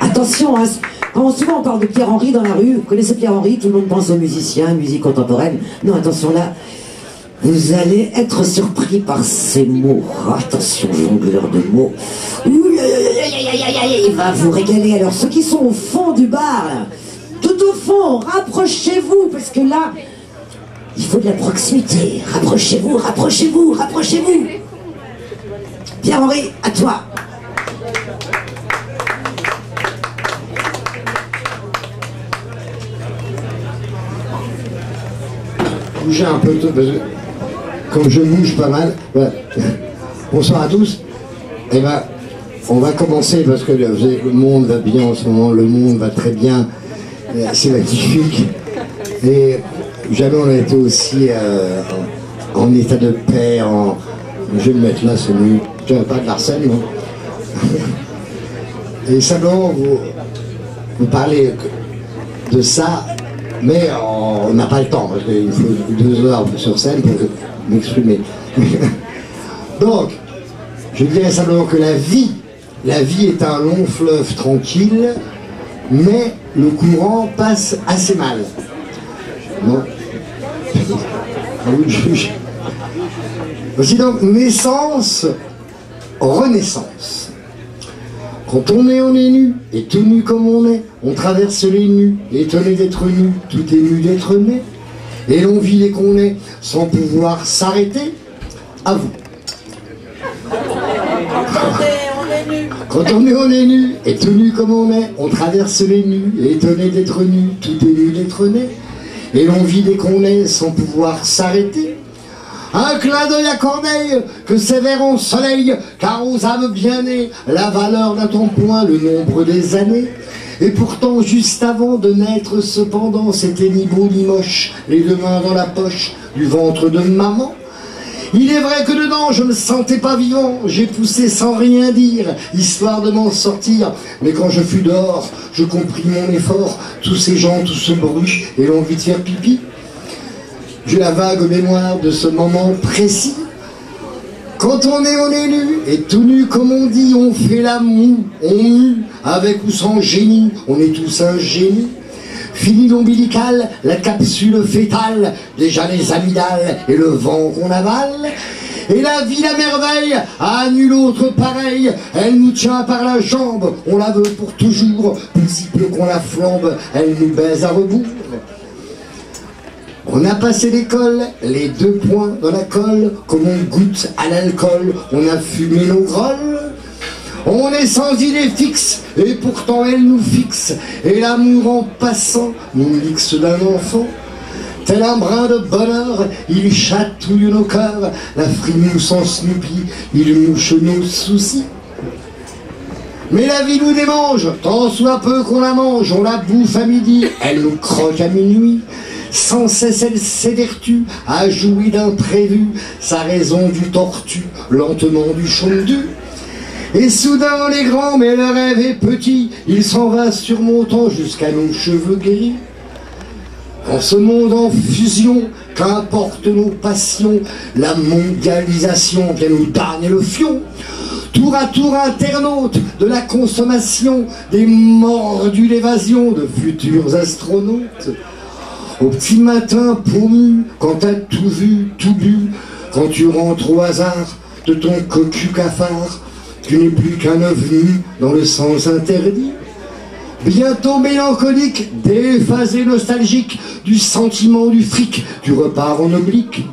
Attention, hein, quand souvent on parle de Pierre-Henry dans la rue, vous connaissez Pierre-Henry, tout le monde pense aux musiciens, musique contemporaine. Non, attention là, vous allez être surpris par ces mots. Attention, jongleur de mots. Il va vous régaler. Alors, ceux qui sont au fond du bar, là, tout au fond, rapprochez-vous, parce que là, il faut de la proximité. Rapprochez-vous, rapprochez-vous, rapprochez-vous. Pierre-Henry, à toi. Bouger un peu, parce que comme je bouge pas mal. Voilà. Bonsoir à tous. Eh ben, on va commencer parce que le monde va bien en ce moment, le monde va très bien, c'est magnifique. Et jamais on a été aussi en état de paix, je vais me mettre là, c'est mieux. Tu n'as pas de l'arsène, non? Et simplement, vous parlez de ça, mais on n'a pas le temps, parce qu'il faut 2 heures sur scène pour m'exprimer. Donc, je dirais simplement que la vie est un long fleuve tranquille, mais le courant passe assez mal. Non? À vous de juger. Voici donc naissance, renaissance. Quand on est nu, et tout nu comme on traverse les nus, étonné d'être nu, tout ému d'être né, et l'on vit les qu'on est, sans pouvoir s'arrêter. À vous. Quand on est nu, et tout nu comme on traverse les nus, étonné d'être nu, tout ému d'être né, et l'on vit les qu'on est, sans pouvoir s'arrêter. Un clin d'œil à Corneille, que sévère en soleil, car aux âmes bien nées, la valeur n'attend point le nombre des années. Et pourtant, juste avant de naître, cependant, c'était ni beau ni moche, les 2 mains dans la poche du ventre de maman. Il est vrai que dedans, je me sentais pas vivant, j'ai poussé sans rien dire, histoire de m'en sortir. Mais quand je fus dehors, je compris mon effort, tous ces gens, tout ce bruit, et l'envie de faire pipi. J'ai la vague mémoire de ce moment précis. Quand on est nu, et tout nu comme on dit, on fait la moue, on mue, avec ou sans génie, on est tous un génie. Fini l'ombilical, la capsule fétale, déjà les amygdales et le vent qu'on avale. Et la vie, la merveille, à nul autre pareil, elle nous tient par la jambe, on la veut pour toujours, possible qu'on la flambe, elle nous baise à rebours. On a passé l'école, les 2 points dans la colle, comme on goûte à l'alcool, on a fumé nos grolles. On est sans idée fixe, et pourtant elle nous fixe, et l'amour en passant nous mixe d'un enfant. Tel un brin de bonheur, il chatouille nos cœurs, la frimousse en Snoopy, il mouche nos soucis. Mais la vie nous démange, tant soit peu qu'on la mange, on la bouffe à midi, elle nous croque à minuit. Sans cesse elle s'évertue à jouir d'imprévu, sa raison du tortue, lentement du chaume-du. Et soudain on est grand, mais le rêve est petit, il s'en va surmontant jusqu'à nos cheveux gris. En ce monde en fusion, qu'importe nos passions, la mondialisation vient nous damner le fion. Tour à tour internaute de la consommation, des mordus d'évasion de futurs astronautes. Au petit matin paumé, quand t'as tout vu, tout bu, quand tu rentres au hasard de ton cocu cafard, tu n'es plus qu'un ovni dans le sens interdit. Bientôt mélancolique, déphasé nostalgique, du sentiment du fric, tu repars en oblique.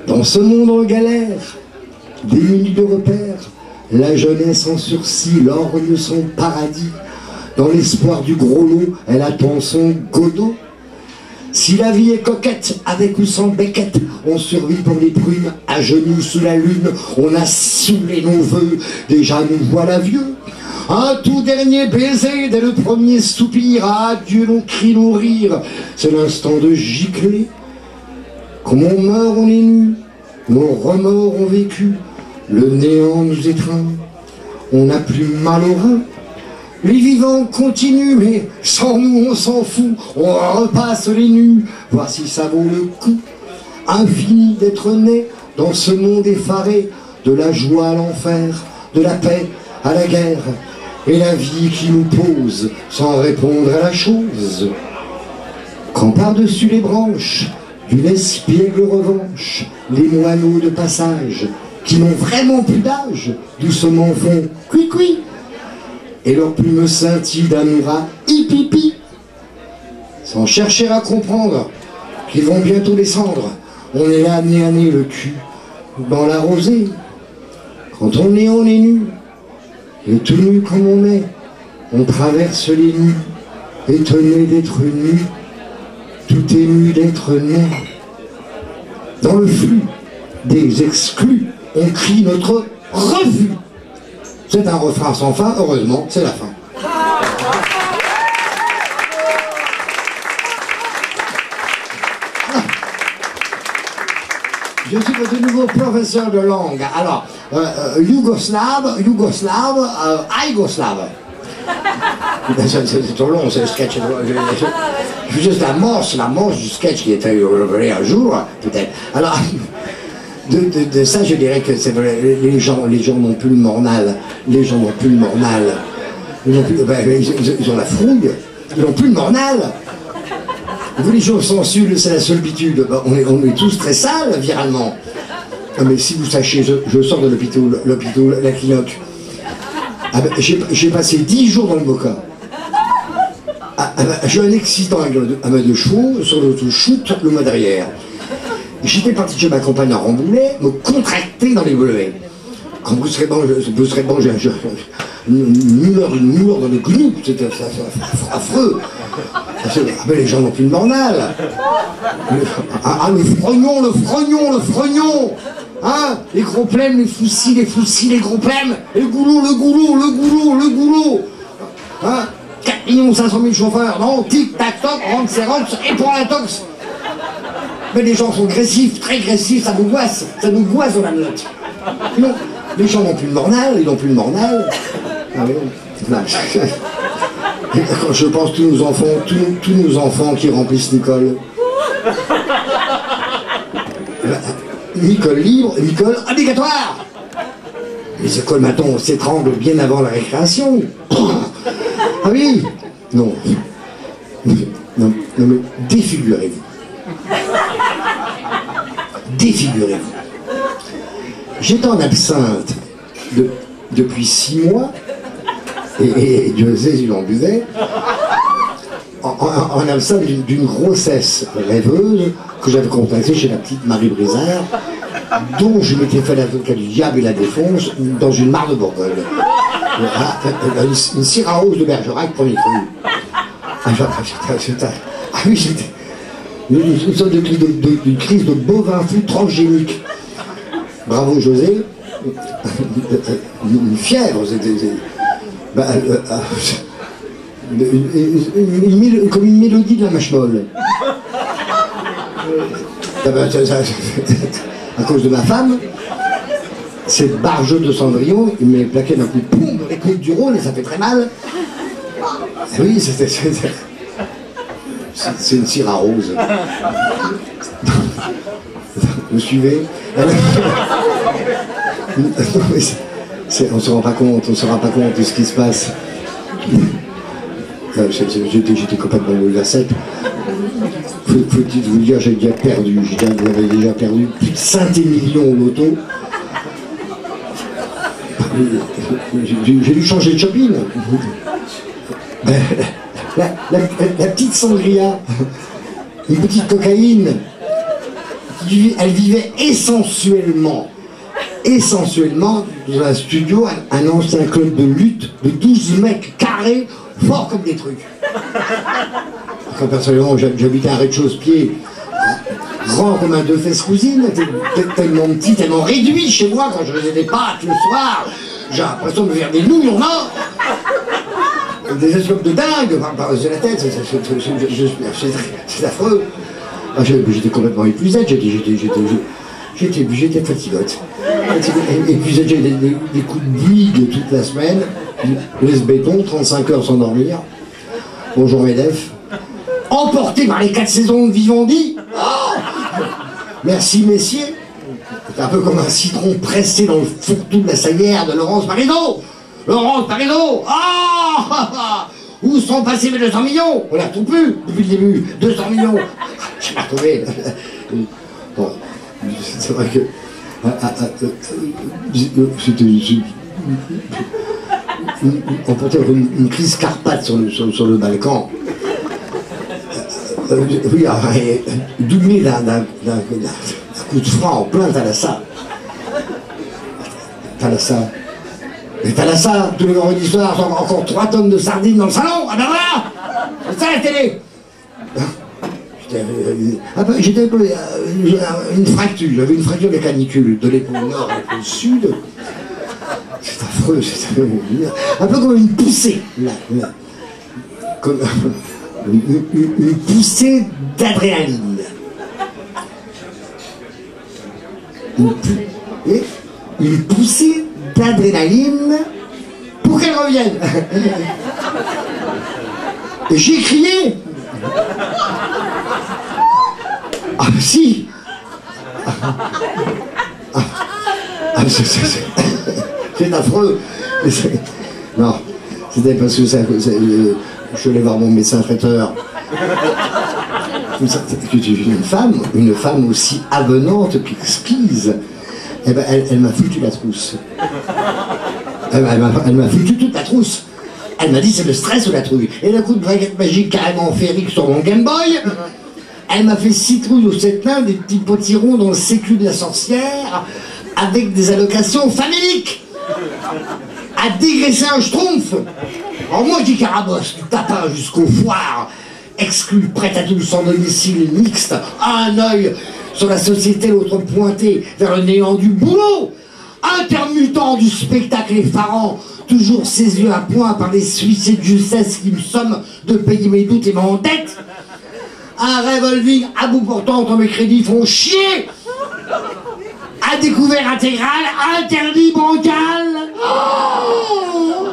Dans ce monde en galère, démuni de repères, la jeunesse en sursis lorgne son paradis. Dans l'espoir du gros lot, elle attend son godot. Si la vie est coquette, avec ou sans becquette, on survit pour les prunes, à genoux sous la lune, on a saoulé nos voeux, déjà nous voilà vieux. Un tout dernier baiser, dès le premier soupir, adieu nos cris, nos rires, c'est l'instant de gicler. Comme on meurt, on est nu, nos remords ont vécu, le néant nous étreint, on n'a plus mal au rein. Les vivants continuent, mais sans nous on s'en fout, on repasse les nus, voir si ça vaut le coup. Infini d'être né dans ce monde effaré, de la joie à l'enfer, de la paix à la guerre, et la vie qui nous pose sans répondre à la chose. Quand par-dessus les branches d'une espiègle revanche, les moineaux de passage, qui n'ont vraiment plus d'âge, doucement font cuit-cuit, et leurs plumes scintillent d'un aura hipipi, sans chercher à comprendre qu'ils vont bientôt descendre. On est là, nez à nez, le cul dans la rosée. Quand on est nu, et tout nu comme on est, on traverse les nues, étonné d'être nu, tout ému d'être né. Dans le flux des exclus, on crie notre refus. C'est un refrain sans fin, heureusement, c'est la fin. Je suis de nouveau professeur de langue. Alors, yougoslave, aigoslave. C'est trop long, c'est le sketch. Je veux juste l'amorce du sketch qui était élaboré un jour, peut-être. Alors, de ça, je dirais que c'est vrai, les gens n'ont plus le mornal. Les gens n'ont plus le mornal. Ils ont la frouille. Ils n'ont plus le mornal. Vous, les gens sensuels, c'est la solitude. On est tous très sales, viralement. Mais si vous sachiez, je sors de l'hôpital, la clinique. J'ai passé 10 jours dans le Boca. J'ai eu un accident avec un mât de chevaux sur l'autoshoot le mois derrière. J'étais parti chez ma compagne à Rambouillet, me contracter dans les volets. Quand vous serez bon, j'ai une mouleur dans le gnou, c'était affreux. Mais les gens n'ont plus de mornal. Le frognon. Hein, les gros plèmes, les foucis, les gros plèmes, le goulot. Hein, 4 500 000 chauffeurs, non, tic, tac, toc, rentre, et pour la tox. Mais les gens sont agressifs, très agressifs, ça nous goisse dans la note. Non, les gens n'ont plus de mornal, ils n'ont plus de mornal. Ah oui, quand je pense tous nos enfants qui remplissent Nicole. Nicole libre, Nicole obligatoire. Les écoles maintenant on s'étrangle bien avant la récréation. Ah oui. Non, mais défigurez-vous. J'étais en absinthe depuis 6 mois, et Dieu sait si j'en buvais, en absinthe d'une grossesse rêveuse que j'avais contactée chez la petite Marie Brizard, dont je m'étais fait l'avocat du diable et la défonce dans une mare de Bourgogne. Une cirrhose de Bergerac, premier cru. Ah oui, c'était une sorte de crise de bovin fou transgénique. Bravo José. Une fièvre, comme une mélodie de la mâche molle. À cause de ma femme, cette barge de Cendrillon, il m'est plaqué d'un coup de poum dans les côtes du Rhône et ça fait très mal. Oui, c'est une cire à rose. Vous suivez? On se rend pas compte de ce qui se passe. J'étais complètement bouleversé. Faut-il vous dire, j'avais déjà perdu plus de 5 millions au loto. J'ai dû changer de shopping. La petite sangria, une petite cocaïne, elle vivait essentiellement dans un studio, un ancien club de lutte de 12 mecs carrés, forts comme des trucs. Quand personnellement j'habitais un rez-de-chausse-pied, grand comme un 2 fesses cousine, tellement petit, tellement réduit chez moi quand je faisais des pâtes le soir, j'ai l'impression de faire des nouilles en or. Des escopes de dingue, c'est la tête, c'est affreux. J'étais complètement épuisé, j'étais fatigote. Épuisé, j'ai des coups de bouygue toute la semaine, laisse béton, 35 heures sans dormir. Bonjour Medef. Emporté par les 4 saisons de Vivendi. Oh, merci messieurs. C'est un peu comme un citron pressé dans le fourre-tout de la salière de Laurence Marido. Laurence Parisot. Ah, où sont passés mes 200 millions? On l'a tout plus depuis le début. 200 millions. Je l'ai retrouvé. Bon, c'est vrai que... on peut avoir une crise Carpate sur le Balkan. Oui, doublé d'un coup de frein en plein Thalassa. Mais Thalassa, tous les vendredis soirs, encore 3 tonnes de sardines dans le salon. Ah ben voilà, c'est ça la télé. J'étais une fracture, j'avais une fracture de canicule de l'épaule nord à l'épaule sud. C'est affreux, un peu comme une poussée, là. Comme une poussée d'adrénaline. Une poussée d'adrénaline pour qu'elle revienne. Et j'ai crié. Ah si. C'est affreux. Non, c'était parce que je suis allé voir mon médecin traiteur. Une femme aussi avenante qu'exquise. Eh ben, elle m'a foutu la trousse. Elle m'a foutu toute la trousse. Elle m'a dit c'est le stress ou la trouille. Et le coup de baguette magique carrément féerique sur mon Game Boy. Elle m'a fait citrouille aux 7 nains, des petits potirons dans le sécu de la sorcière, avec des allocations faméliques. À dégraisser un schtroumpf. Alors moi je dis carabosse, du tapin jusqu'au foire, exclu, prête à tout, sans domicile mixte, un œil sur la société, l'autre pointé vers le néant du boulot, intermittent du spectacle effarant, toujours ses yeux à point par les suicides de justesse qui me somment de payer mes doutes et mon dette. Un revolving à bout portant quand mes crédits font chier. À découvert intégral, interdit bancal. Oh,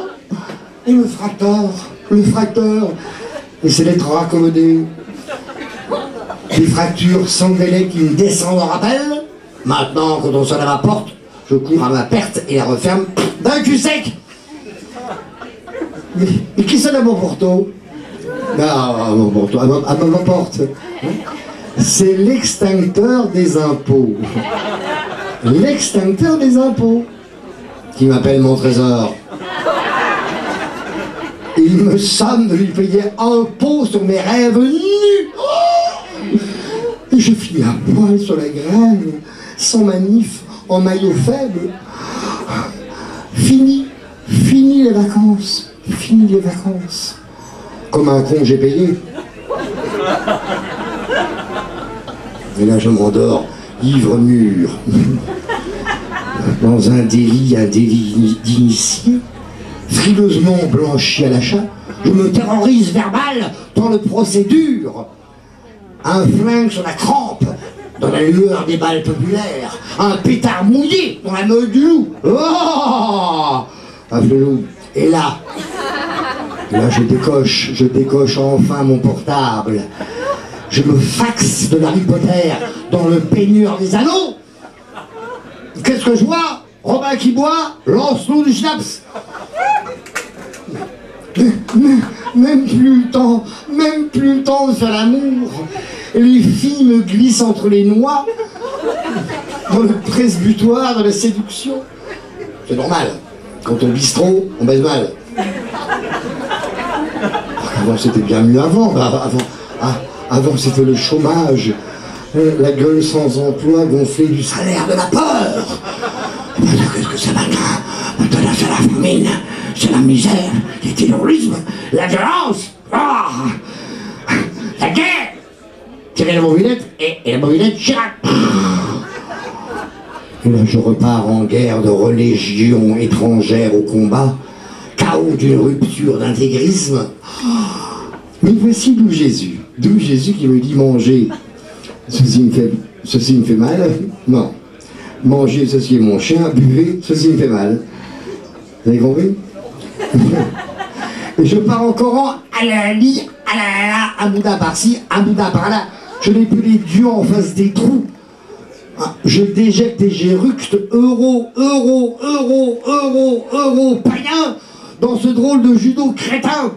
et le fracteur, et ses lettres raccommodées. Des fractures sans délai qui me descendent en rappel. Maintenant, quand on sonne à ma porte, je cours à ma perte et la referme d'un cul sec. Mais qui sonne à mon porto? À ma porte. C'est l'extincteur des impôts. L'extincteur des impôts. Qui m'appelle mon trésor. Il me somme de lui payer un pot sur mes rêves nus. Oh, et je finis à poil sur la grève, sans manif, en maillot faible. Fini les vacances. Fini les vacances. Comme un con, j'ai payé. Et là, je m'endors, ivre mûr, dans un délit d'initié, frileusement blanchi à l'achat. Je me terrorise verbal dans le procédure. Un flingue sur la crampe, dans la lueur des balles populaires. Un pétard mouillé dans la meule du loup. Oh, un loup. Et là, je décoche enfin mon portable. Je me faxe de Harry Potter dans le peigneur des anneaux. Qu'est-ce que je vois? Robin qui boit, lance-nous du schnapps. Même plus le temps de faire l'amour. Les filles me glissent entre les noix dans le presbytoire de la séduction. C'est normal. Quand on bise trop, on baise mal. Avant c'était bien mieux avant. Avant c'était le chômage, la gueule sans emploi gonflée du salaire de la peur. Qu'est-ce que c'est maintenant? Maintenant c'est la famine, c'est la misère, le terrorisme, la violence, la guerre. Tirer la mobilette et la mobilette Chirac. Et là je repars en guerre de religion étrangère au combat, chaos d'une rupture d'intégrisme. Mais voici d'où Jésus qui me dit manger, ceci me fait mal, non. Manger, ceci est mon chien, buvez, ceci me fait mal. Vous avez compris? Et je pars encore à la lit, un boudin par-ci, un boudin par-là. Je n'ai plus les dieux en face des trous. Je déjecte et j'éructe euro, païen, dans ce drôle de judo crétin.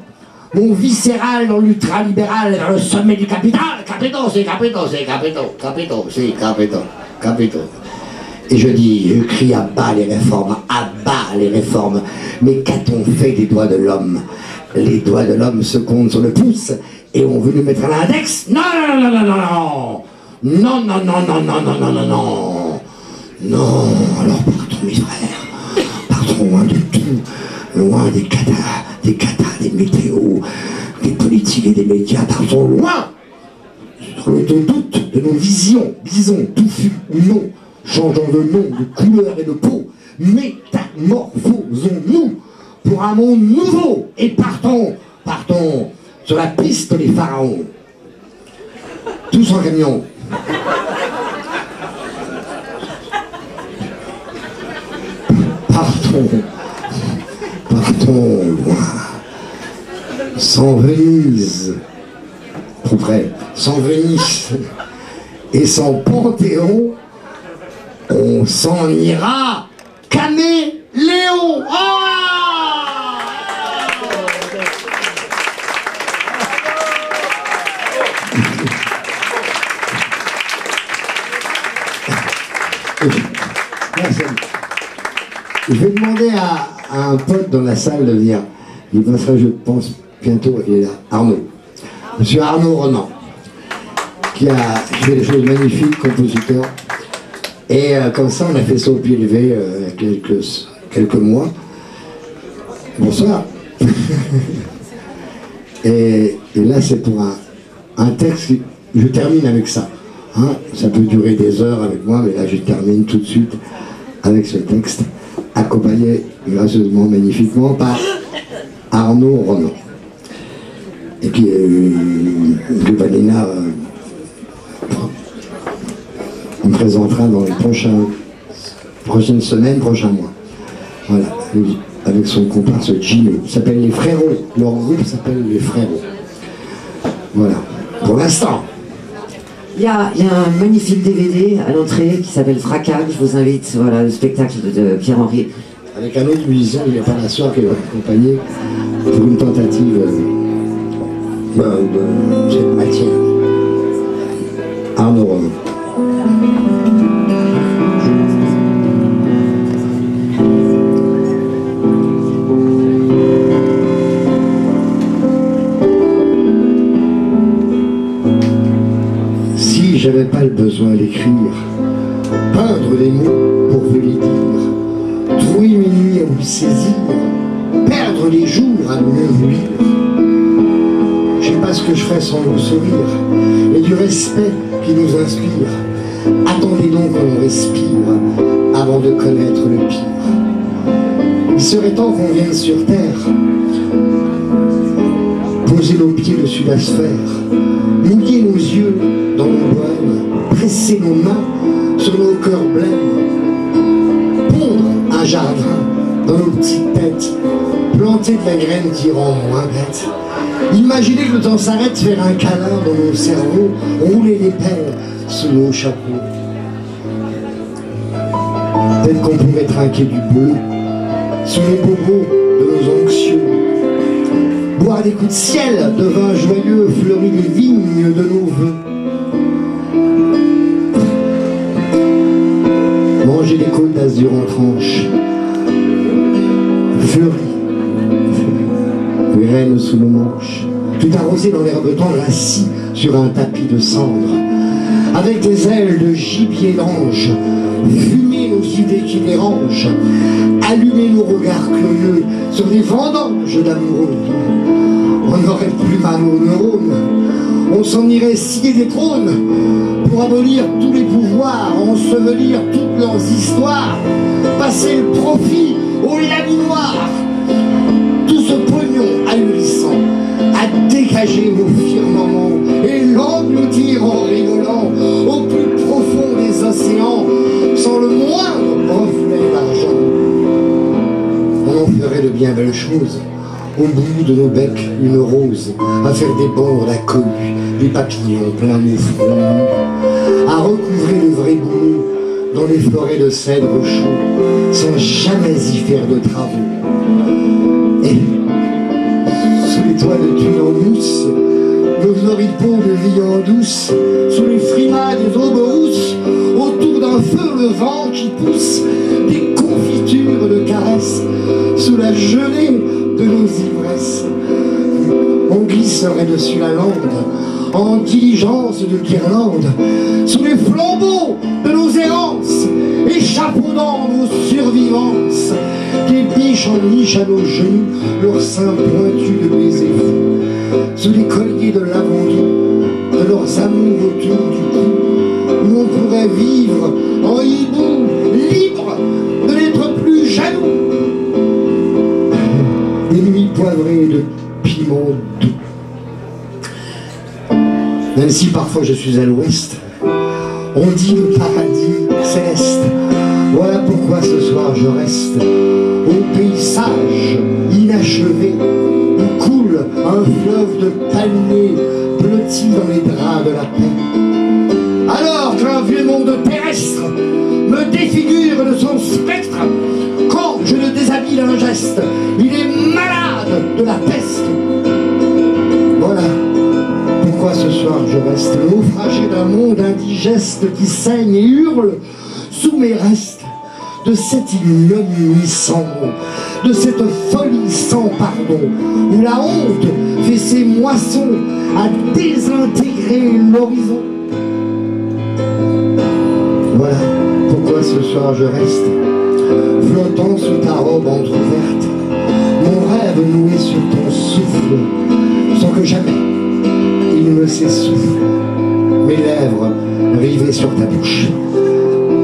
Mon viscéral dans l'ultralibéral vers le sommet du capital. Capito, c'est capito, c'est capito, capito, c'est capito, capito. Et je crie à bas les réformes, à bas les réformes. Mais qu'a-t-on fait des doigts de l'homme? Les doigts de l'homme se comptent sur le pouce et on veut nous mettre à l'index? Non, non, non, non, non, non. Non, non, non, non, non, non, non, non, non. Non, alors partons mes frères, partons loin de tout, loin des catas, des météos, des politiques et des médias, partons loin sur le doute de nos visions, disons, touffus ou non, changeant de nom, de couleur et de peau, métamorphosons-nous pour un monde nouveau et partons sur la piste des pharaons. Tous en camion. Partons loin, sans Venise, trop près, sans Venise et sans Panthéon, on s'en ira caméléon. Je vais demander à un pote dans la salle de venir. Il passera, je pense, bientôt. Il est là, Arnaud. Monsieur Arnaud Ronan, qui a fait des choses magnifiques, compositeur. Et comme ça, on a fait ça au pied levé il y a quelques mois. Bonsoir. et là, c'est pour un texte. Je termine avec ça. Hein, ça peut durer des heures avec moi, mais là, je termine tout de suite avec ce texte, accompagné gracieusement, magnifiquement par Arnaud Ronan. Et puis, Vanina me présentera dans les prochaines semaines, prochains mois. Voilà, avec son comparse Gino. Il s'appelle Les Frérots. Leur groupe s'appelle Les Frérots. Voilà, pour l'instant. Il y a un magnifique DVD à l'entrée qui s'appelle Fracas. Je vous invite, voilà, le spectacle de Pierre-Henri. Avec un autre musicien, il n'y a pas la soeur qui va accompagner pour une tentative de cette matière. Arnaud Ronan. Si j'avais pas le besoin d'écrire, peindre des mots pour vous les dire, trouver mes nuits à vous saisir, perdre les jours à mieux vous lire. Je sais pas ce que je ferais sans vos sourires et du respect qui nous inspire. Attendez donc qu'on respire avant de connaître le pire. Il serait temps qu'on vienne sur terre, poser nos pieds dessus la sphère, mouiller nos yeux dans nos bohèmes, presser nos mains sur nos cœurs blêmes, pondre un jardin dans nos petites têtes, planter de la graine qui rend moins bête. Imaginez que le temps s'arrête, faire un câlin dans nos cerveaux, rouler les pelles sous nos chapeaux. Peut-être qu'on pourrait trinquer du bleu sous les bobos de nos anxieux, boire des coups de ciel de vin joyeux, fleurir les vignes de nos voeux, manger des côtes d'azur en tranche, fleuries, graines sous nos manches, tout arrosé dans l'herbe tendre, assis sur un tapis de cendres, avec des ailes de gibier d'ange, fumer nos idées qui dérangent, allumer nos regards curieux sur des vendanges d'amoureux. On n'aurait plus mal aux neurones, on s'en irait scier des trônes pour abolir tous les pouvoirs, ensevelir toutes leurs histoires, passer le profit au laminoir. Tout ce pognon ahurissant à dégager nos firmaments et l'engloutir en rigolant au plus profond des océans sans le moindre reflet d'argent. On en ferait de bien belles choses, au bout de nos becs une rose, à faire des bords la cohue, des papillons plein de front, à recouvrer le vrai boulot dans les forêts de cèdres chauds, sans jamais y faire de travaux. Et sous les toits de tuiles en mousse, nos oripeaux de vie en douce, sous les frimas des aubes rousses, autour d'un feu le vent qui pousse, des confitures de caresses, sous la gelée de nos ivresses. On glisserait dessus la lande, en diligence de guirlande, sous les flambeaux de nos errances, échafaudant nos survivances, des biches en niche à nos genoux, leurs seins pointus de baisers fous, sous les colliers de l'abandon, de leurs amours autour du cou, où on pourrait vivre en hibou, libre de n'être plus jaloux. Des nuits poivrées de piment doux. Même si parfois je suis à l'ouest, on dit le paradis céleste. Voilà pourquoi ce soir je reste au paysage inachevé, où coule un fleuve de palmiers blotti dans les draps de la paix. Alors qu'un vieux monde terrestre me défigure de son spectre, quand je le déshabille d'un geste, il est malade de la peste. Voilà pourquoi ce soir je reste naufragé d'un monde indigeste qui saigne et hurle sous mes restes, de cette ignominie sans nom, de cette folie sans pardon, où la honte fait ses moissons à désintégrer l'horizon. Voilà pourquoi ce soir je reste flottant sous ta robe entrouverte, mon rêve noué sur ton souffle, sans que jamais il me s'essouffle, mes lèvres rivées sur ta bouche.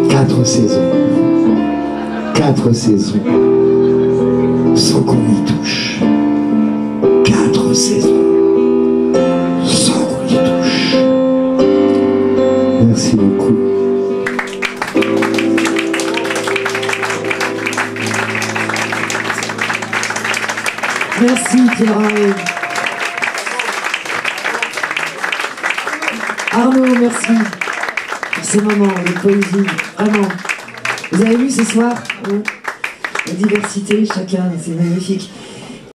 4 saisons, 4 saisons, sans qu'on y touche. 4 saisons, sans qu'on y touche. Merci beaucoup. Merci Pierre-Henri. Arnaud, merci pour ces moments de poésie, vraiment. Vous avez vu ce soir, la diversité, chacun, c'est magnifique.